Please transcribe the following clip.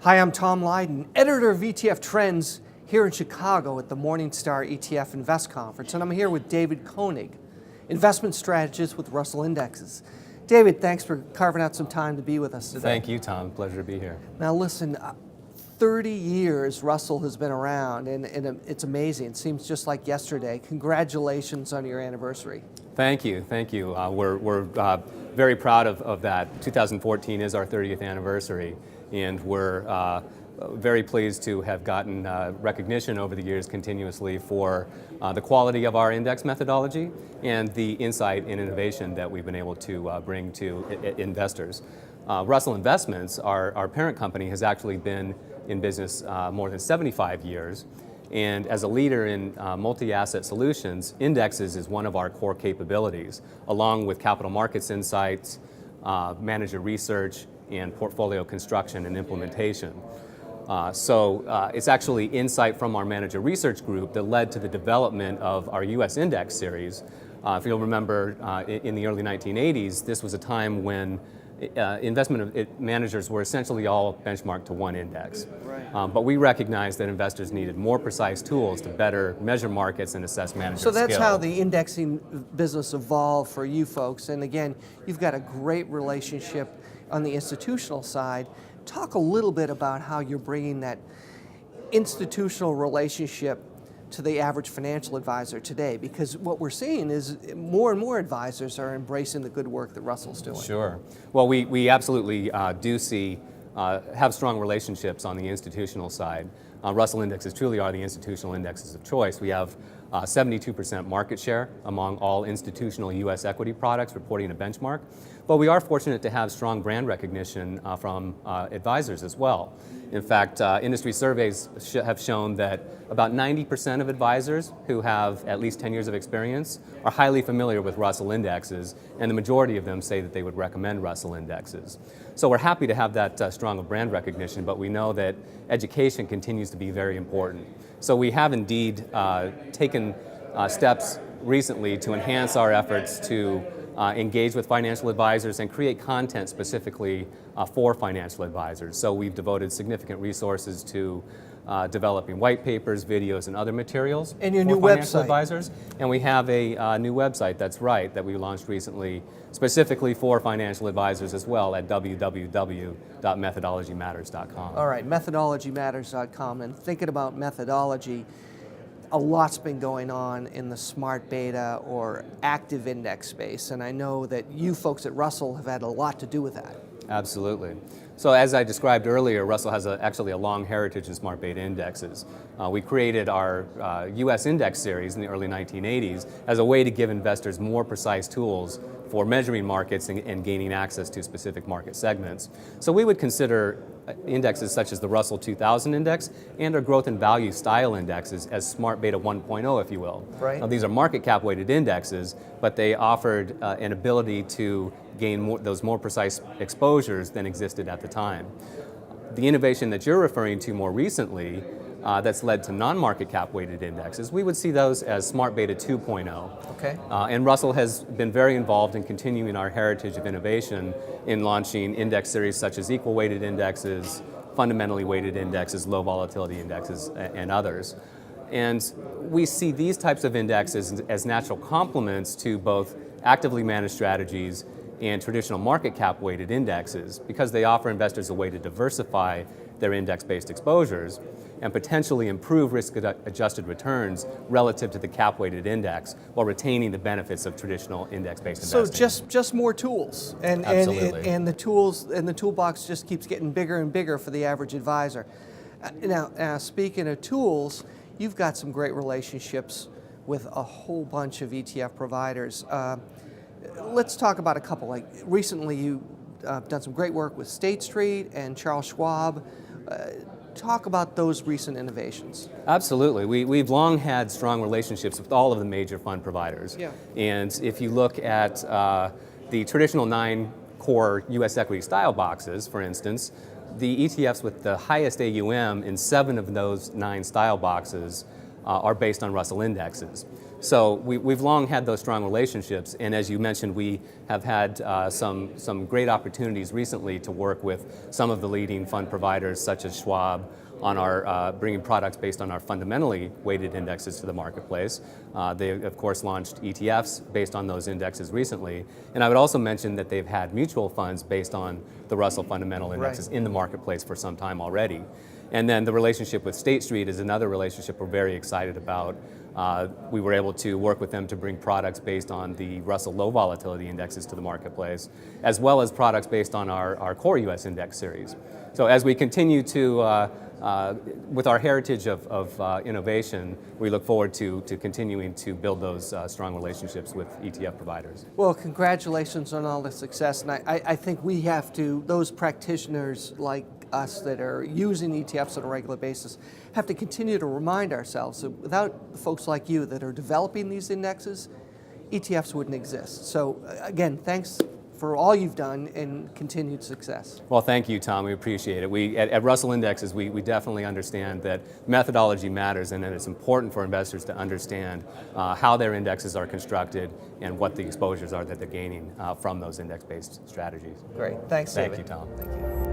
Hi, I'm Tom Lydon, editor of ETF Trends here in Chicago at the Morningstar ETF Invest Conference, and I'm here with David Koenig, investment strategist with Russell Indexes. David, thanks for carving out some time to be with us today. Thank you, Tom. Pleasure to be here. Now listen, 30 years Russell has been around, and it's amazing. It seems just like yesterday. Congratulations on your anniversary. Thank you, thank you. We're very proud of that. 2014 is our 30th anniversary, and we're very pleased to have gotten recognition over the years continuously for the quality of our index methodology and the insight and innovation that we've been able to bring to investors. Russell Investments, our parent company, has actually been in business more than 75 years. And as a leader in multi-asset solutions, indexes is one of our core capabilities, along with capital markets insights, manager research, and portfolio construction and implementation. So it's actually insight from our manager research group that led to the development of our US index series. If you'll remember, in the early 1980s, this was a time when investment managers were essentially all benchmarked to one index. Right. But we recognized that investors needed more precise tools to better measure markets and assess manager So that's skill. how the indexing business evolved for you folks. And again, you've got a great relationship on the institutional side. Talk a little bit about how you're bringing that institutional relationship to the average financial advisor today, because what we're seeing is more and more advisors are embracing the good work that Russell's doing. Sure. Well, we absolutely do see, have strong relationships on the institutional side. Russell Indexes truly are the institutional indexes of choice. We have 72% market share among all institutional U.S. equity products reporting a benchmark. But we are fortunate to have strong brand recognition from advisors as well. In fact, industry surveys have shown that about 90% of advisors who have at least 10 years of experience are highly familiar with Russell Indexes, and the majority of them say that they would recommend Russell Indexes. So we're happy to have that strong of brand recognition, but we know that education continues to be very important. So we have indeed taken steps recently to enhance our efforts to engage with financial advisors and create content specifically for financial advisors. So we've devoted significant resources to developing white papers, videos, and other materials And your for new financial website. advisors. And we have a new website, that's right, that we launched recently specifically for financial advisors as well at www.methodologymatters.com. All right, methodologymatters.com. And thinking about methodology, a lot's been going on in the smart beta or active index space, and I know that you folks at Russell have had a lot to do with that. Absolutely. So as I described earlier, Russell has actually a long heritage in smart beta indexes. We created our US index series in the early 1980s as a way to give investors more precise tools for measuring markets and gaining access to specific market segments. So we would consider indexes such as the Russell 2000 index and our growth and value style indexes as smart beta 1.0, if you will. Right. Now, these are market cap weighted indexes, but they offered an ability to gain those more precise exposures than existed at the time. The innovation that you're referring to more recently that's led to non-market cap weighted indexes, we would see those as smart beta 2.0. Okay. And Russell has been very involved in continuing our heritage of innovation in launching index series such as equal weighted indexes, fundamentally weighted indexes, low volatility indexes, and others. And we see these types of indexes as natural complements to both actively managed strategies and traditional market cap weighted indexes because they offer investors a way to diversify their index-based exposures and potentially improve risk-adjusted returns relative to the cap-weighted index while retaining the benefits of traditional index-based investing. So just more tools, and the tools and the toolbox just keeps getting bigger and bigger for the average advisor. Now, speaking of tools, you've got some great relationships with a whole bunch of ETF providers. Let's talk about a couple. Like recently, you done some great work with State Street and Charles Schwab. Talk about those recent innovations. Absolutely. We've long had strong relationships with all of the major fund providers. Yeah. And if you look at the traditional 9 core U.S. equity style boxes, for instance, the ETFs with the highest AUM in 7 of those 9 style boxes are based on Russell indexes. So we've long had those strong relationships, and as you mentioned, we have had some great opportunities recently to work with some of the leading fund providers, such as Schwab, on our bringing products based on our fundamentally weighted indexes to the marketplace. They, of course, launched ETFs based on those indexes recently. And I would also mention that they've had mutual funds based on the Russell fundamental indexes in the marketplace for some time already. And then the relationship with State Street is another relationship we're very excited about. We were able to work with them to bring products based on the Russell low volatility indexes to the marketplace, as well as products based on our core US index series. So as we continue to with our heritage of innovation, we look forward to continuing to build those strong relationships with ETF providers. Well, congratulations on all the success, and I think we have to, those practitioners like us that are using ETFs on a regular basis, have to continue to remind ourselves that without folks like you that are developing these indexes, ETFs wouldn't exist. So again, thanks for all you've done and continued success. Well, thank you, Tom. We appreciate it. We at Russell Indexes, we definitely understand that methodology matters, and that it's important for investors to understand how their indexes are constructed and what the exposures are that they're gaining from those index-based strategies. Great. Thanks, David. Thank you, Tom. Thank you.